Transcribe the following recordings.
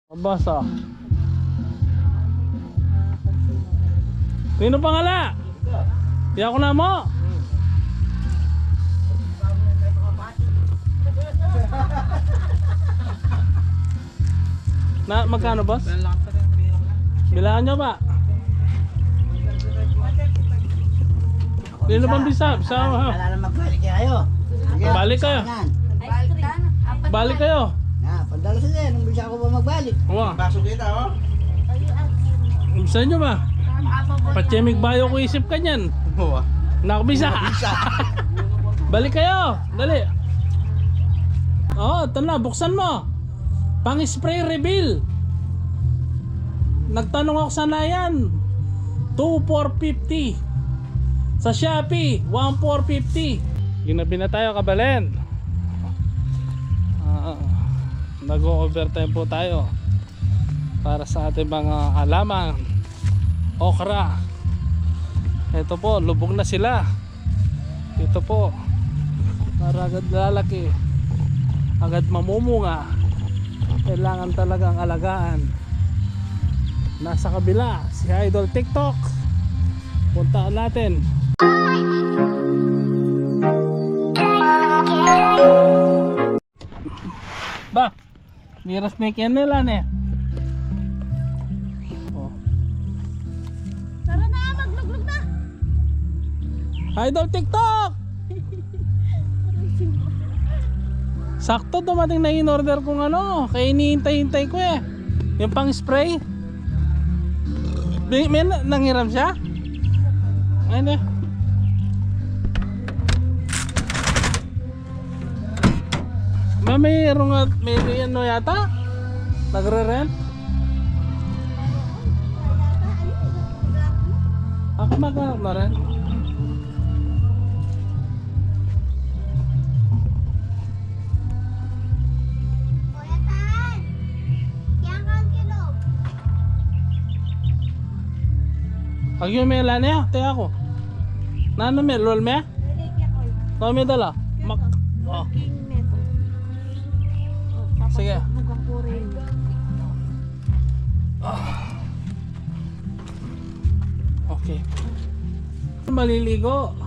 Mabasa. Sino pangala? Di ako na mo. Na magkano boss? Bilangan nyo ba? Sino bang bisab? Wala na magbalik kayo. Balik kayo. Balik kayo. Na, pandalo sa din. Nung bisa ako ba magbalik? Wow. Baso kita, oh. Bisa nyo ba? Pachemig bayo ko isip ka nyan. Oo. Nakabisa. Balik kayo. Dali. Oh, ito na. Buksan mo. Pang spray reveal. Nagtanong ako sana yan. 2,450. Sa Shopee 1,450. Ginabi na tayo kabalen. Nag-overtime po tayo para sa ating mga halaman. Okra. Ito po, lubog na sila. Ito po, para agad lalaki, agad mamumunga. Kailangan talagang alagaan. Nasa kabila si Idol TikTok. Puntaan natin. Ba, miras na yan nila ne. Oh. Tara na, magluglug na. Idol TikTok! Sakto dumating na in-order kong ano, kaya iniintay-hintay ko eh. Yung pang spray. May nanghiram siya? Ayun eh. Mayroong nga, may ano yata? Nagre-rent? Ako maghanap na rin. Kuya Tan, yan kang kilo. Agyo may lani ah, tayo ako. Nano may lol me? Religya ko. Kami dala. Mak. Oh. King neto. Sige. Mugang purin. Okay. Maliligo.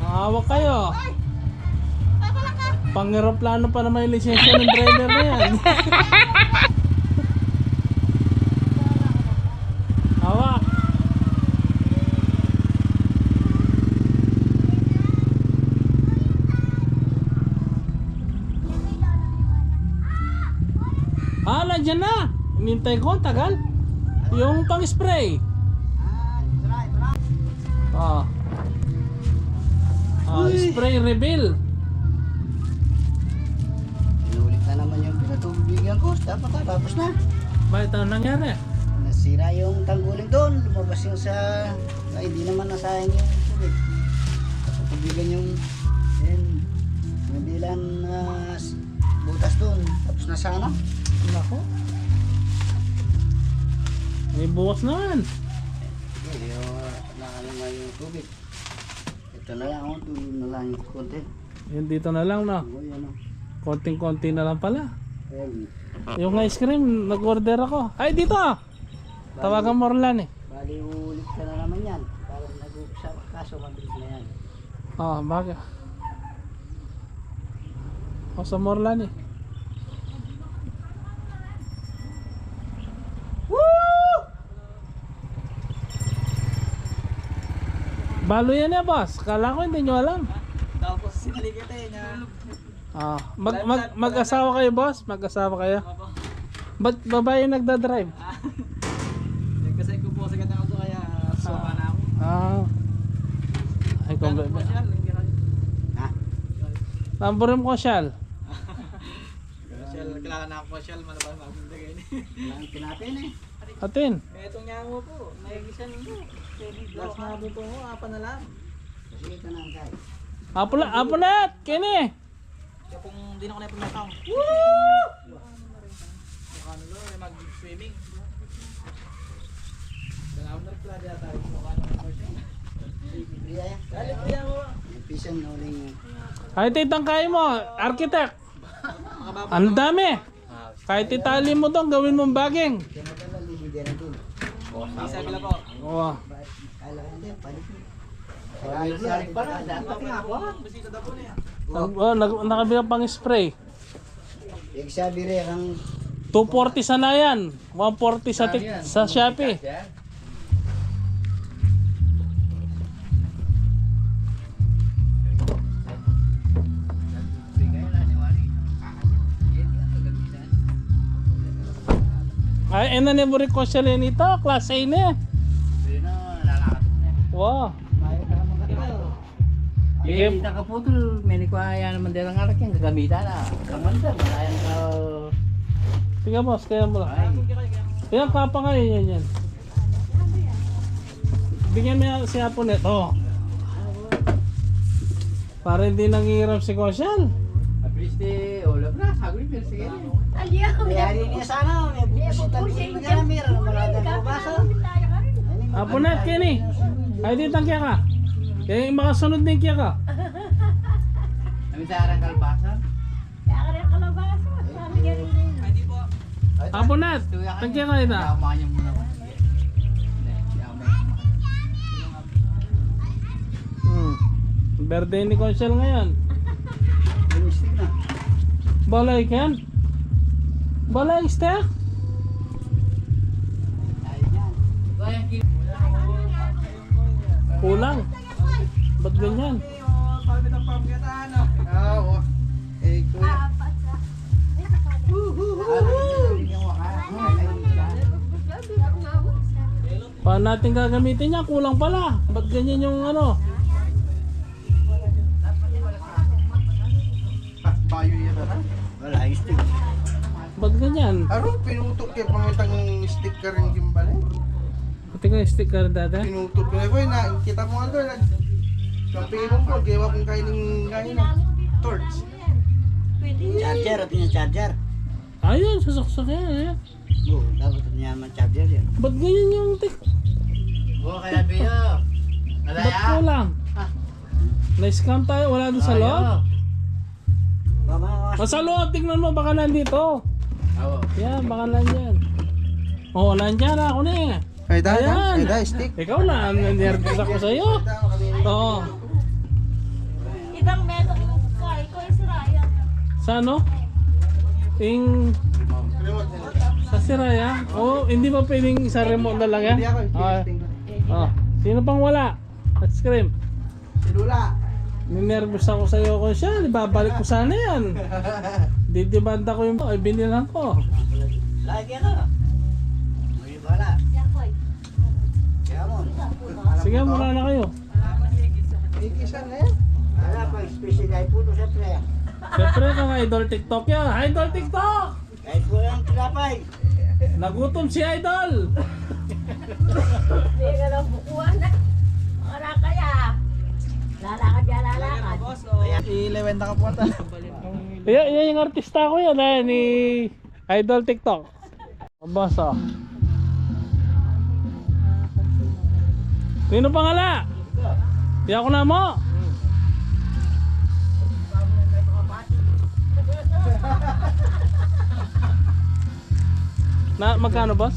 Hawak kayo. Pang-aeroplano pa naman yung lisensya ng driver na yan. Hawak. Ah, nandiyan na. Hinintay ko, tagal. Yung pang-spray. Ah. Ah, spray reveal. Inulit na naman yung pinatubigan ko. Dapat tapos na. Bakit ano nangyari? Nasira yung tangguling doon. Lumabas yung sa... Ay, hindi naman nasayang yung tubig. Tubigan yung... Yan. Nabilan na butas doon. Tapos na sana. Nako. May bukas naman. Hindi, nakalama yung tubig. Ito na lang, tuloy na lang yung konti. Yun dito na lang na. O, yan o. Konting-konti na lang pala. Ayan. Yung ice cream, nag-order ako. Ay, dito ah. Tawagan mo Orlan eh. Bali, ulit ka na naman yan. Parang nag-uupsa. Kaso, mabilis na yan. Ah, bakit? Ako sa Morlan eh. Balo yan eh boss. Kala ko hindi nyo alam. Tapos sinali kita eh na. Ah, mag-asawa kayo boss? Mag-asawa kayo? Ba't babae nagdadrive? Kasi ko po sa kanya ako kaya suma na ako. Ah. Ay, kung ba? Ha? Tamburin ko siyal. Shell, kilala na ako Shell, malabas magbibigay ni. Wala ang pinapin eh. Atin. Itong nyango po, nagigisan mo. Last na buto mo, apa na lang. Sige ka na ang kay. Apo na! Kini! Kaya kung di na ko na yung pumatang. Woo! Mukha nilo, mag-swimming. Dalawang na pala dyan tayo. Mukha nilo mag-swimming. Libre yan. Dali, kaya mo. Yung pisan na uling. Ay, titang kayo mo. Architect. nakababa. Ang dami. Kahit itali mo doon, gawin mong baging. Kaya madala, libigyan na dun. Isa bila po. Oo. Kala ka hindi, palit mo. Kaya para, dapat nga ako. Bisita daw po niya. Nakabila pang spray. Yung sabi rin, ang 240 sa Nayan, 140 sa Shopee. Ay, na ni Buri ko siya rin ito, class A na. Wow. Eh, nakaputol, may nikuhaya naman din ang arak yung gagamitan na. Kamanda, malayan ka. Tingnan mo, kaya mo lang. Kaya kapa nga yan yan. Bigyan mo yan si Apo net. Oh. Para hindi nangihiram si Kosyal. Apriste, olap na, sabi ko sige. Aliyaw. mayari niya sana, may bubusita bigyan mo niya, meron na maladang bubasa. Apo net, Kenny. Ay, di tangkya ka. Kaya yung makasunod din kaya ka. Kami sa arang kalpasan. Kaya ka rin kalabasa. Sabi niya rin yun. Ay, di po. Apo net, tangkya ka ina. Yaman niyo muna ba? Birthday ni Kosyal ngayon. Binisip na. Balay kan? Balay steak? Kulang. Ba't ganyan? Pagkita ng pamagatan. Oo. Eh, kuya. Apat sa. Paano natin gagamitin niya? Kulang pala. Ba't ganyan yung ano? Bayo yan ba? Wala, yung stick. Ba't ganyan? Aro, pinutok kayo pangitang sticker yung gimbal eh. Pati ka yung sticker dada? Pinutok ko na ko na, kita mo nga doon, kampirong ko, gawa kong kainin na torch. Charger, at yung charger. Ayun, sasaksak yan. Oo, dapat niya man-charger yan. Ba't ganyan yung tik? Oo, kaya biyo. Ba't kulang? Na-scam tayo, wala doon sa loob? Sa loob, tignan mo, baka nandito. Oo. Yan, baka nandyan. Oo, nandyan ako na eh. Ay, dahil Ayan. ay, dahil stick. Ikaw na, nervous ako sa'yo. Oo. Ibang meto kay ko yung siraya. Sa ano? Sa Siraya? Oo, hindi ba pwedeng sa remote na lang yan? Hindi ako, Ah, testing ko. ah. Sino pang wala? Let's scream. Si Lula. Ninervous ako sa'yo ko siya. Ibabalik ko sana yan. Didibanda ko yung ay binilang ko. Lagi ka. May bala. Yakoy. Kaya mo. Sige, muna na kayo. Ikisan na yan. Wala pang special ay puno sa pre. Siyempre kang idol TikTok yan. Idol TikTok! Kahit po yung tinapay. Nagutom si Idol! Hindi ka lang bukuhan na. Wala kaya. Lalakad yan, lalakad. Boss, o. I-lewenda ka po ata. Yan yung artista ko yan ni Idol TikTok. Boss oh. Sino pangala? Di ako na mo. Na magkano boss?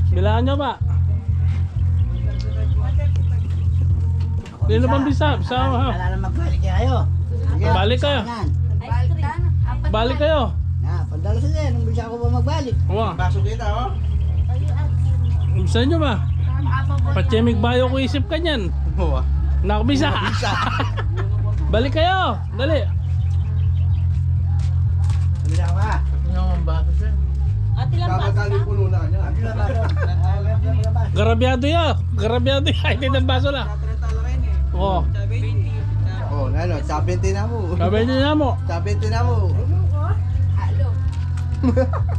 Bilangan nyo ba? Sino bang bisa? Bisa ha? Wala na magbalik kayo. Sige, Balik kayo. saan? Ice cream. Apat Balik kayo. Na, pandalo sa din. Nung bisa ko ba magbalik? Wow. Baso kita, oh. Bisa nyo ba? Pachemig bayo ko isip ka nyan. Oo. Nakabisa. Balik kayo. Dali. Bisa ko ba? Yung baso siya. Ate lang Dapat basta. tali puno na kanya. Ano ba ba? Garabyado ya. Garabyado ya. Ay, hindi ng baso lang. 30 lang rin eh. Oo. 20. Oh, ano, 70 na mo. Sabi nyo na mo. 70 na mo. Halo.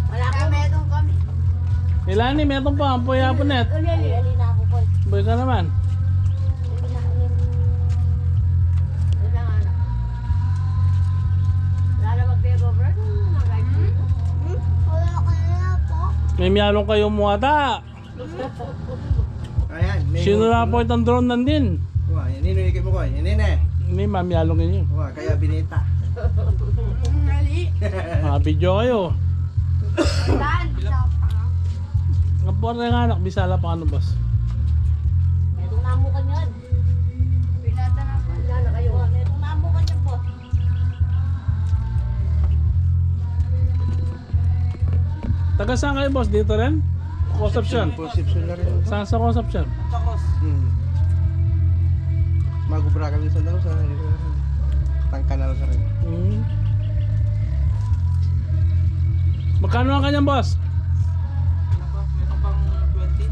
Wala ka metong kami. Ilani, metong pa. Ang puya po net. Uli na ako po. Boy ka naman. May miyalong kayo mo ata. Ayan, may Sino na po itong drone nandin? Wah, yan nino ikip mo ko. Yan nene. May mamiyalong yun. Wah, kaya binita. Mali. Mga video kayo. Saan? Kapwa rin anak, bisala pa ano boss. Itong namukan yan. Pinata na po. Wala na kayo. Itong namukan yan po. Taga saan kayo boss? Dito rin? Conception. Perception na rin. Saan sa Conception? Takos. Magubra kami sa daw sa Tangkanal ka rin. Magkano ang kanyang boss? Ano ba? Meron pang 20.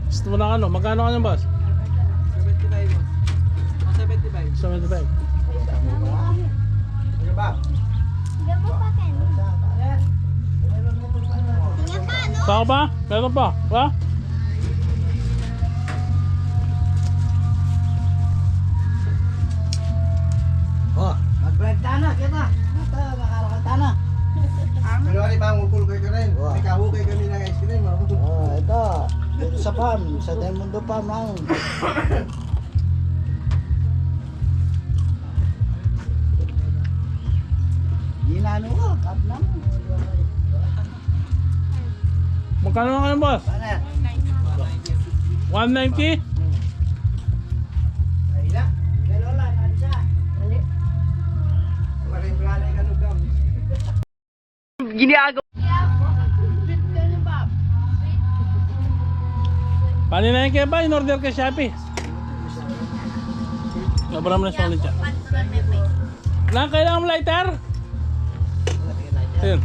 Gusto mo na ano? Magkano ang kanyang boss? 75 boss. Oh, 75. 75. Ano ba? Saan pa? Meron pa? Ha? Oh, mag-break na kita. Makalakanta na. Pero ano ba, ngukul kayo rin? Wow. May kahukay kami ng ice cream. Oh, ito. Dito sa farm, sa Diamondo Farm lang. Ginano ko, kap na mo. Magkano ang kanyang boss? Paano? 190? Ay na. Galola, nansa. Dali. Maraming planay ka nung gam. Paano na yung kaya ba? In-order ka Shopee? Sobrang na solid siya. Lang, kailangan mo lighter? Ayun.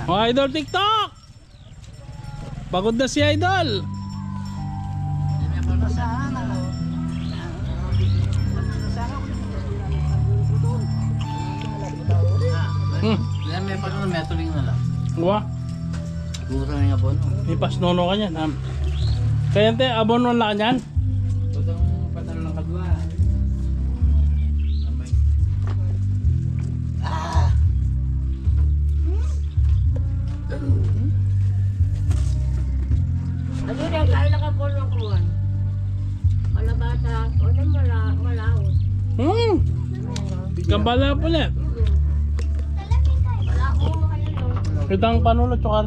Mga idol TikTok! Pagod na si idol! Yan may pagkano, may tuling na lang. Wah, Gurang nga po, no? may pasnono ka niyan. Kaya te, abono na ka niyan? Tutong patalo ng kadwa. Amay. Ano yan? Kailan ka po ng kuwan? Malabata. O na malawot. Kambala po niya. Malao mo kayo no? Kitang panulo tsukar.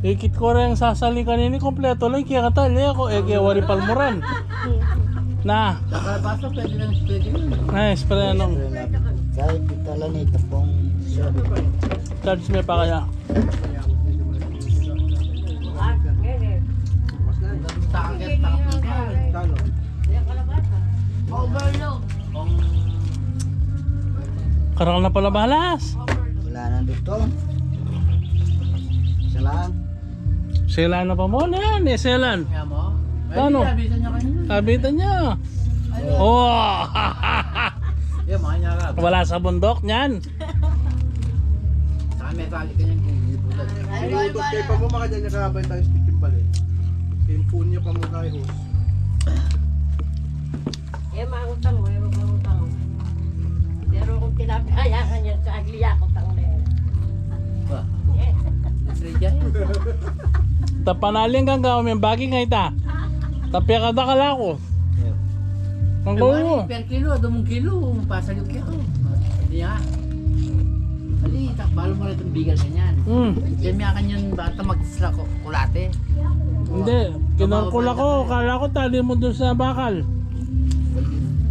Ikit ko rin sasali kanini kompleto lang kaya katali ako kaya wari palmuran. Na, Saka baso, pwede lang pwede yun. nice pre anong Kahit itala nito pong charge me pa kaya. Ah, ganyan. Takagit, takagit. Kano? Yan kalabata. Overload. Karal na pala balas. wala na dito. Isa lang. Selan na pa mo na yan, selan. Kaya mo? Ano? Sabitan niya kanina. Sabitan niya. Oh, Yan, makanya ka. wala sa bundok niyan. Saka may tali ka niyan kung ibutan. Sinutot kayo pa mo, makadyan niya kakabay tayo stick yung bali. Pinpun niya pa mo tayo host. Eh, mangutang mo. Eh, mangutang mo. Pero kung pinapayakan niya sa agliya ko tang na yan. Ba? Nasri dyan. Tapanaling kang gawin yung bagi nga ita. Tapya ka da kala ko. Ang gawa mo. Per kilo, 2 kilo. Pasalog ka ako. Hindi nga. Ali, takbalo mo rin itong bigal ganyan. Diyan may akan yun bata mag-isla ko, kulate. Hindi, kinangkula ko. Kala ko tali mo dun sa bakal.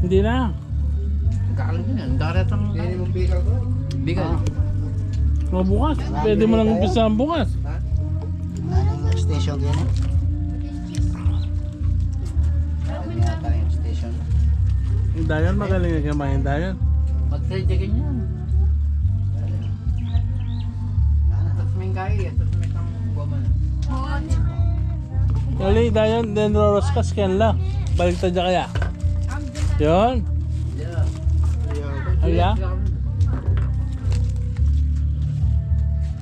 Hindi na. Ang kakalag yun yan. Ang dakaratang Hindi mong bigal ko. bigal. O bukas. Pwede mo lang umpisa ang bukas. Anong station yan eh? Ano yata yung station? Yung Dayan, magaling yung kamay yung Dayan. Mag-trade ka ganyan. Tapos may kaya, tapos may kang guwaman. Kali, Dayan, then roroskas ken la. Baliktad niya kaya. Yun. Yeah. Ay, ya.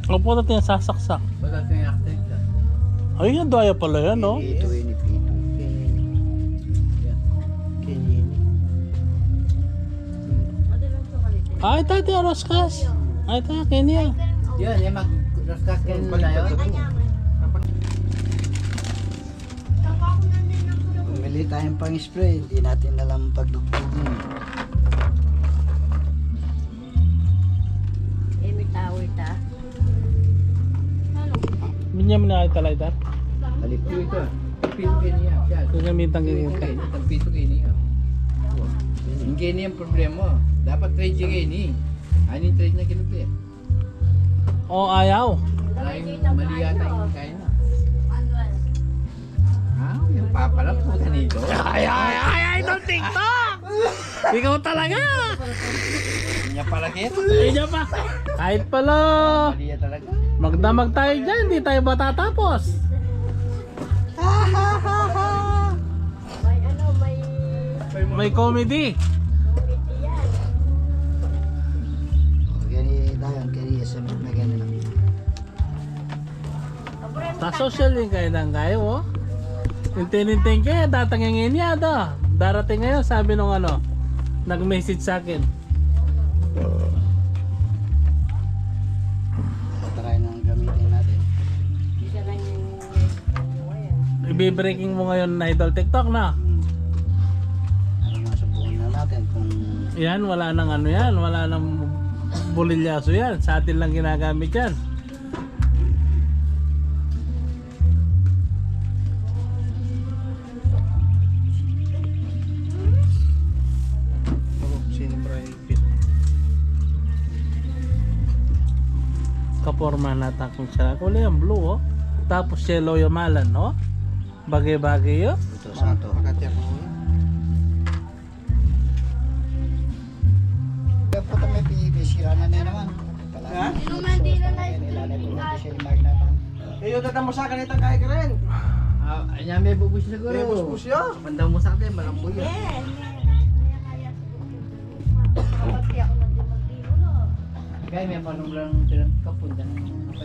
Opo natin yung sasaksak. Baga ito yung active ka. Ay, yung daya pala yan, no? Ito yun, ipito. Kenya. Ay, tati, Roskas. Ay, tati, Kenya. Yun, yung mag-raskas kayo nila yun. Bumili tayong pang spray, hindi natin alam pagdugtugin. Eh, may tawid ta. Binyan mo na kayo talay, tar. Halip. Ito, piso kayo niya. Siya. Gagamitan kayo. Itang piso kayo niya. Yung kayo niya ang problema. Dapat trade siya kayo niya. Ano yung trade na kinupi? O, ayaw. Maraming mali yata yung kain na. Yung papalang puta nito. Ay, don't TikTok! Ikaw talaga! Hindi niya palakit. Hindi niya pa. Kahit pala, Mali yan talaga. magdamag tayo dyan, hindi tayo matatapos. May ano, may May comedy. committee yan. Gani tayo, gani sa mga ganun. Sa social din kayo nang kayo, oh. Tintin kayo, datangingin niya, da. Darating ngayon, sabi nung ano, nag-message sa akin. Try nang gamitin natin. Isa lang yung Ibe-breaking mo ngayon na idol TikTok na. Ano masubukan na natin kung Yan, wala nang ano yan, wala nang bulilyaso yan. Sa atin lang ginagamit yan. Kaporma na takong siya. Kulay ang blue, oh. Tapos yellow yung malan, no? Bagay-bagay, oh. ito sa ito. Kaya po may sira na naman. Ha? Ilalagay ko na siya limag natin. Eh, yung tatamo sa akin itang kaya ka rin. Ayan, may bubus siguro. May bus yun. Pandaw mo sa akin, malamboy yun. Kaya may panong lang kapun.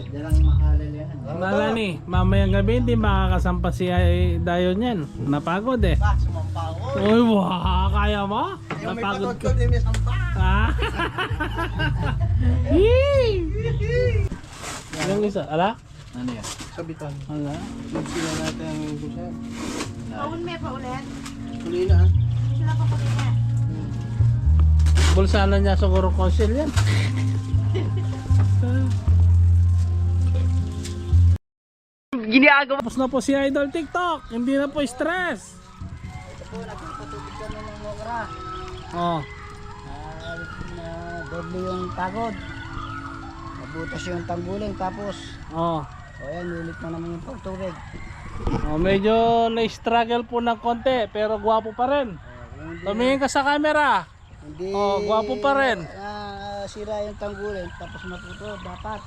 Dalang mahalal yan. Nala ni, mamayang gabi hindi makakasampa si Dayon yan. Napagod eh. Ba, sumampaw. Uy, wah, kaya mo? Yung may Napagod patod ko. ko, di may sampa. Ah. Yee! Yung isa, ala? Ano yan? Sabitan. Ala? Magsila natin ang yung gusa. Paun may pa ulit. Huli na ha. Sila pa pa niya. Bulsana niya siguro konsil yan. Ginagawa. Tapos na po si Idol TikTok. Hindi na po stress. Ito po, nagpapatubig kami ng okra. Oh. Na doble yung pagod. Nabutas yung tangguling tapos Oh. o yan, nilit mo naman yung pagtubig. Oh, medyo na-struggle po ng konti pero gwapo pa rin. Tumingin ka sa camera. Hindi Oh, gwapo pa rin. sira yung tangguling tapos maputo dapat.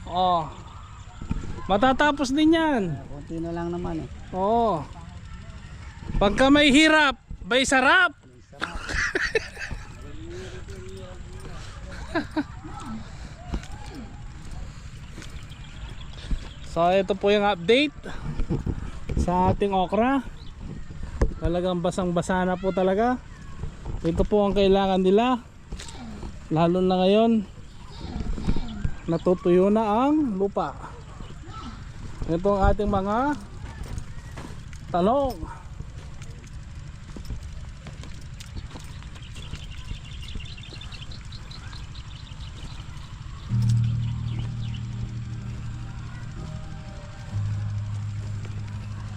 Oh. Matatapos din yan. Kunti na lang naman eh. Oo. Pagka may hirap, may sarap. So ito po yung update sa ating okra. Talagang basang-basa na po talaga. Ito po ang kailangan nila. Lalo na ngayon, natutuyo na ang lupa. Ito ang ating mga talong.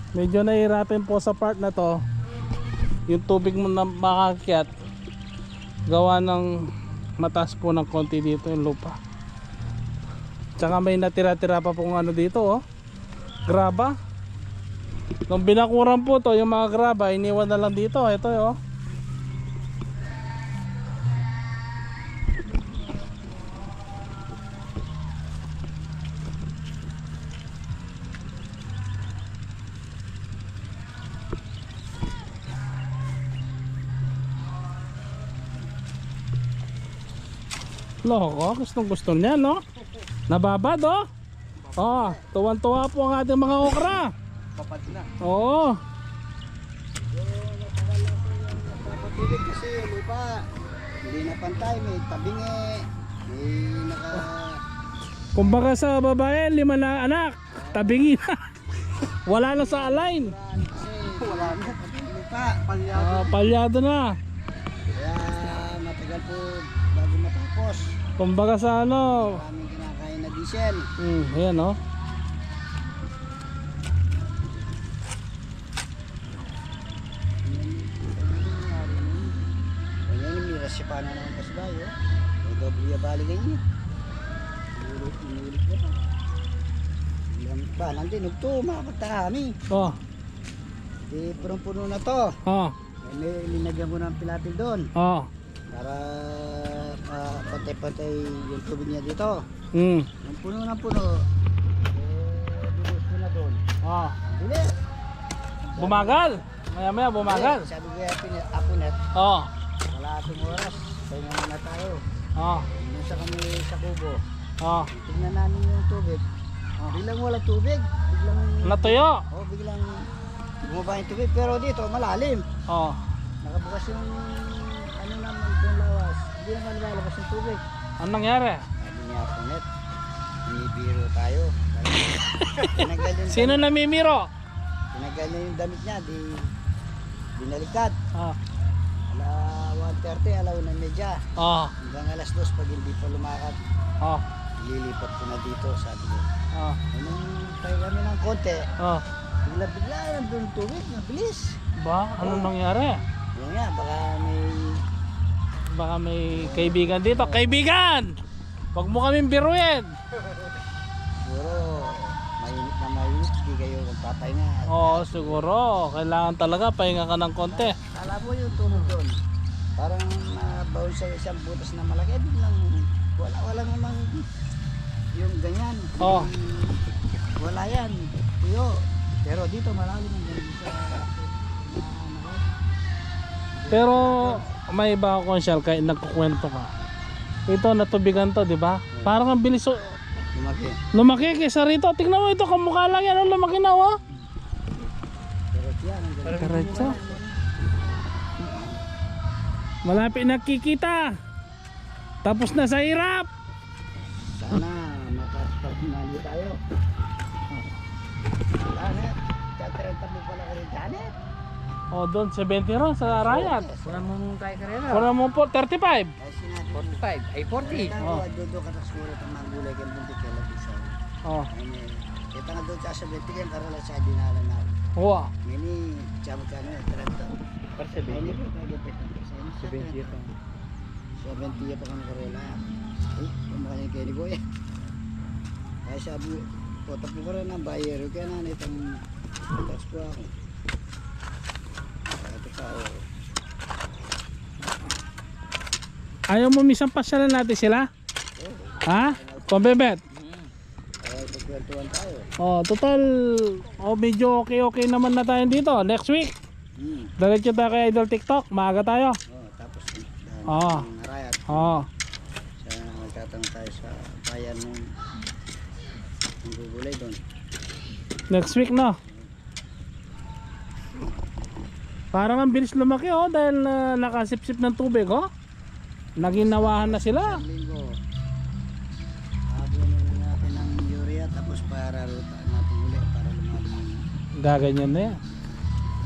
Medyo nahihirapan po sa part na to. Yung tubig mo na makakyat gawa ng mataas po ng konti dito yung lupa. Tsaka may natira-tira pa pong ano dito, oh. Graba. Nung binakuran po to yung mga graba, iniwan na lang dito. Ito, oh. Loko, gusto niya, no? Nababad, oh. Oh, tuwan-tuwa po ang ating mga okra. Papad na. Oo. Napatubig kasi yung lupa. hindi na pantay, may tabingi, may naka... Kumbaga sa babae, 5 na anak. Tabingi na. Wala na sa align. Kasi wala na, tabingi pa. Palyado na. Kaya matagal po bago matapos. Kumbaga sa ano. Maraming kinakain na diesel. Ayan oh. Ayan, miras siya pa na naman kasi bayo. May doble bali ganyan. Inulit ko pa. Ilang ba, nandun, ugto, makapagta kami. Oh. Di, punong-puno na to. Oh. May linagyan ko ng pilapil doon. Oh. Para pantay-pantay yung tubig niya dito. Yung puno ng puno, bubus ko na doon. Oh. Hindi. Bumagal. Maya-maya bumagal. Sabi ko yung apunet, Oh. wala ating oras. Pahinga muna tayo. Oh. Doon sa kami sa kubo. Oh. Tignan namin yung tubig. Biglang wala tubig. Biglang... Natuyo. biglang bumaba yung tubig. Pero dito, malalim. Oh. Nakabukas yung ano naman doon lawas. Hindi naman lalabas yung tubig. Anong nangyari? Sabi niya apunet, biro tayo. Tinanggal yung Sino damit, namimiro? tinanggal niya yung damit niya, di binaliktad. Oh. Ala 1:30, alaw na medya. Oh. Hanggang alas 2 pag hindi pa lumakad, Oh. lilipat ko na dito, sabi niya. Oh. Nung tayo kami ng konti, Oh. bigla nandun tubig, mabilis. Ba? Anong nangyari? Yun nga, Baka may kaibigan dito. Kaibigan! Huwag mo kaming biruin. siguro mainit, hindi kayo magpapahinga. Oo, siguro. Kailangan talaga pahinga ka ng konti. Kala mo yung tunog doon. Parang nabaon sa isang butas na malaki. Biglang wala namang yung ganyan. Oh. Wala yan. Tuyo. Pero dito malalim ang ganyan sa Pero may iba ako konsyal kahit nagkukwento ka. Ito natubigan to, di ba? Parang ang bilis lumaki. lumaki kaysa rito. Tingnan mo ito, kamukha lang yan. Ang lumaki na, oh. Pero yan ang ganyan. Diretso. Malapit nakikita. Tapos na sa hirap. Sana makapagmali tayo. Janet, tataranta mo pala ka rin, Janet. Oh, doon 70 ron sa Rayat. Wala mong kaya karera. Wala mo po 35. Ay, sinabi. 45, ay 40. Oh. Dodo ka sa skuro itong mga gulay kaya buntik kaya lagi sa... Oh. Kita nga doon sa 70 kaya karala sa dinala na. Wow. Mini, tsamo ka na, 30. Per Ini po tayo dito. 70 ito. 70 pa kami karela. Ay, kumaka niya kayo ni Kuya. Kaya sabi, potap ko rin ng bayero kaya na itong tax ko ako. Ito pa ako. Ayaw mo misang pasyalan natin sila? Ha? Pambebet? Kaya pagkwentuhan tayo. Oh, total medyo okay naman na tayo dito. Next week, diretso tayo kay Idol TikTok. Maaga tayo. Tapos Oo. narayat. Oh. Sa magtatanong tayo sa bayan ng gugulay doon. Next week na. Parang ang bilis lumaki oh dahil nakasipsip ng tubig oh. Naginawahan na sila. Linggo. Abunin na natin ng urea tapos para ruta natin ulit para lumalim. Gaganyan na yan.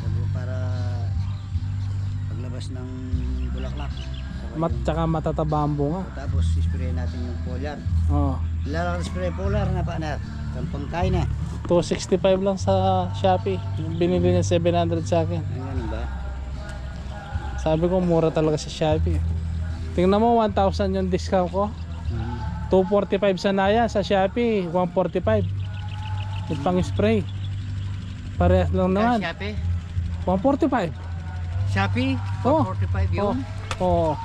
Sabi para paglabas ng bulaklak. Tsaka matataba ang bunga. Tapos spray natin yung foliar. Oh. Ilan ang spray foliar na pa na? Kampangkay na. 265 lang sa Shopee. Binili niya 700 sa akin. Ano ba? Sabi ko mura talaga sa Shopee. Tingnan mo 1,000 yung discount ko. 245 sa Naya, sa Shopee 145. Yung pang spray. Parehas lang naman. Shopee? 145. Shopee? Oh. 45 yun? Oo.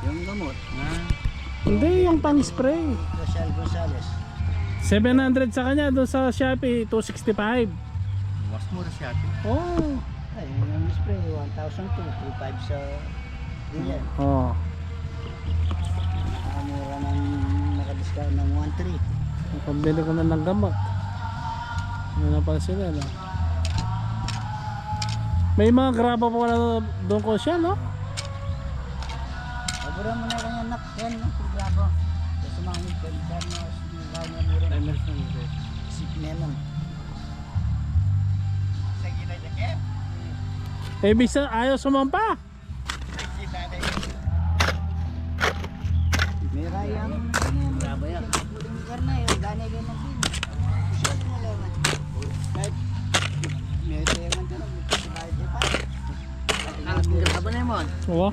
Yung gamot na Hindi yung pang spray. Rosal Gonzales. 700 sa kanya, doon sa Shopee 265. Mas mura Shopee. Oh. Ay, yung spray 1,002, 2,500 sa dealer. Oh. Nakamura ng nakadiscount ng 1,300. Pambili ko na ng gamot. Ano na pala sila, no? May mga graba pa wala doon ko siya, no? Sabi Mura mo na kanya nak. Yan, no? Prograbo. Kasi mga migpan. Sabi mo, gawin mo mura. Emerson bro. Isip naman. Eh, bisa ayaw sumampa. Mera yang Bravo yan. karena yung gani kayo ng bin. Short mo lang. Kahit mera yung ano, kahit pa. Alas ng graba na yun. Oo.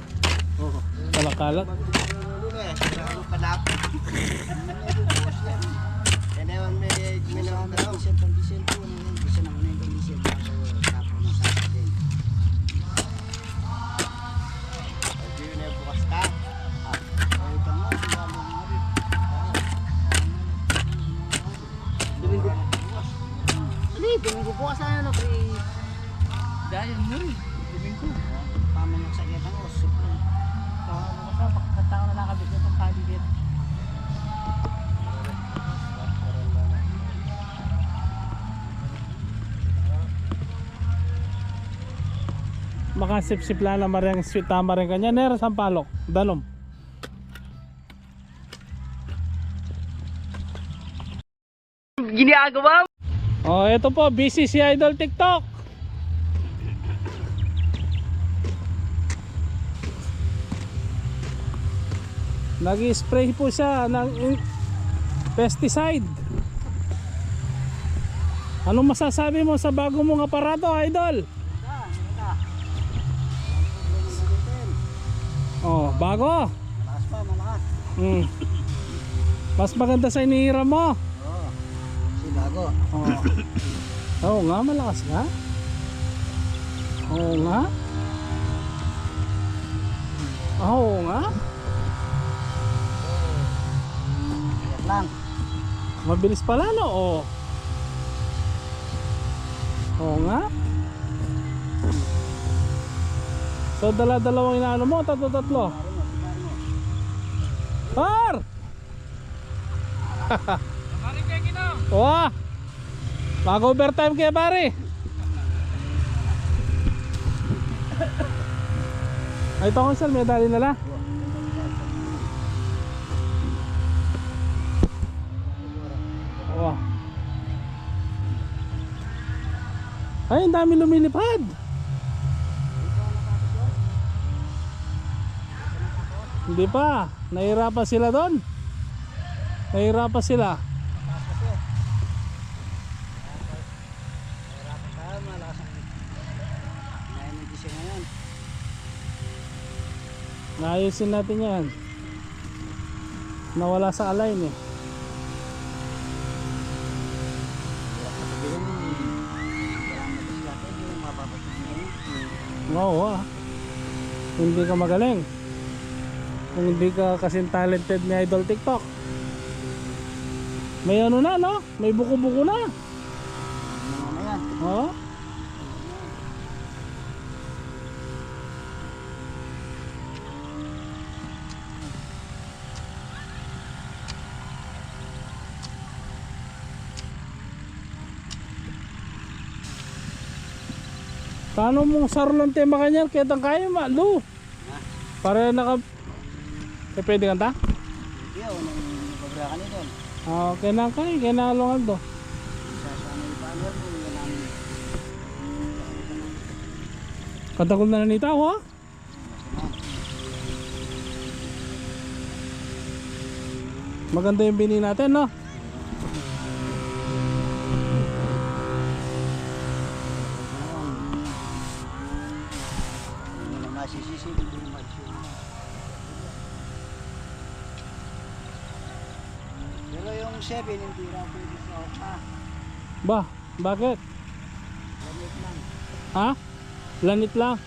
Kalakalat. Domingo bukas na yun, pre. Dahil mo rin. Domingo. Pamanok sa kitang usip. Pagkata ko na nakabit itong palibit. Makasip-sip lang na marang sweet tama rin kanya. Nera sampalok. Dalom. Ginagawa mo? Oh, ito po, busy si Idol TikTok. Nag-spray po siya ng pesticide. Anong masasabi mo sa bago mong aparato, Idol? Oh, bago. Malakas pa, malakas. Mas maganda sa inihiram mo. Oo. Si bago. Oh. Oo nga, malakas nga. Oo nga. Oo nga. Yan lang. Mabilis pala, no? Oo. Oo nga. So, dala-dalawang inaano mo, tatlo-tatlo. Par! Wah! Mag-overtime kaya pare. Ay, ito kong sir, may dali nala. Wah. Ay, ang dami lumilipad. Hindi pa, nahirapan sila doon. Nahirapan sila. Naayusin natin yan. Nawala sa align eh. Oo ah. Hindi ka magaling. Kung hindi ka kasing talented ni Idol TikTok. May ano na, no? May buko-buko na. Ano yan? Oo. Paano mong sarlong tema kanyan? Kaya tang kaya malu. Para naka... Eh, pwede kanta? Hindi ako, nagpabra ka nito. Okay na kaya, kaya nakalungan to. Sasama yung panel mo, yun namin. Kanta ko na nanita ako ha? Maganda yung bini natin, no? Hindi na masisisi, hindi na masisisi. Pero yung 7, hindi raw pwede sa opa. Ba, bakit? Lamit lang. Ha? Lanit lang.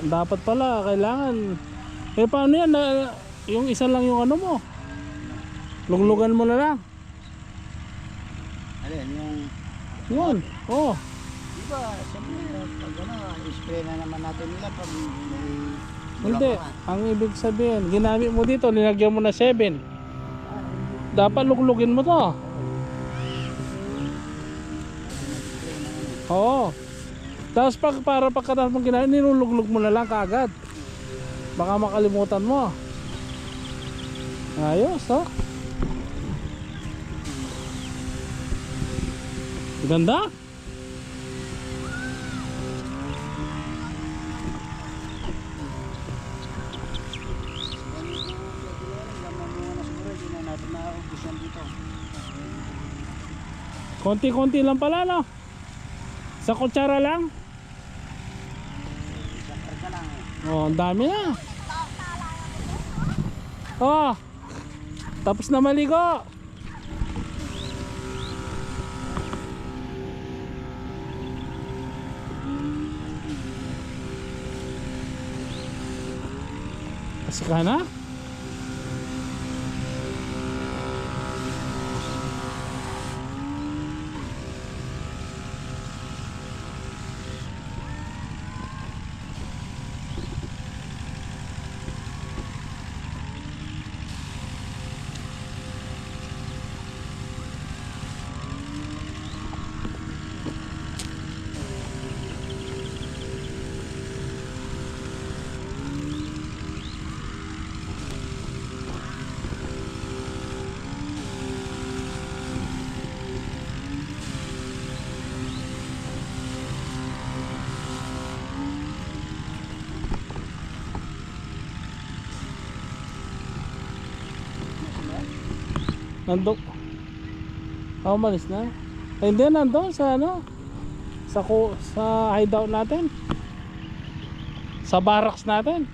Dapat pala, kailangan. Eh, paano yan? Yung isa lang yung ano mo. Luglugan mo na lang. Alin, yung... Yun. Oh. Diba, siyempre, pag ano, spray na naman natin nila pag may... Hindi. Ang ibig sabihin, ginamit mo dito, nilagyan mo na 7. Dapat luglugin mo to. Oo. Tapos para pagkatapos mong ginamit, niluluglug mo na lang kaagad. Baka makalimutan mo. Ayos, oh. Ganda. Konti-konti lang pala, no? Sa kutsara lang. Oh, ang dami na. Oh. Tapos na maligo. Kasi ka na? Nandun. Oh, umalis na. Ay, hindi, nandun sa ano? Sa hideout natin. Sa barracks natin.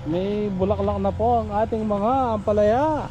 May bulaklak na po ang ating mga ampalaya.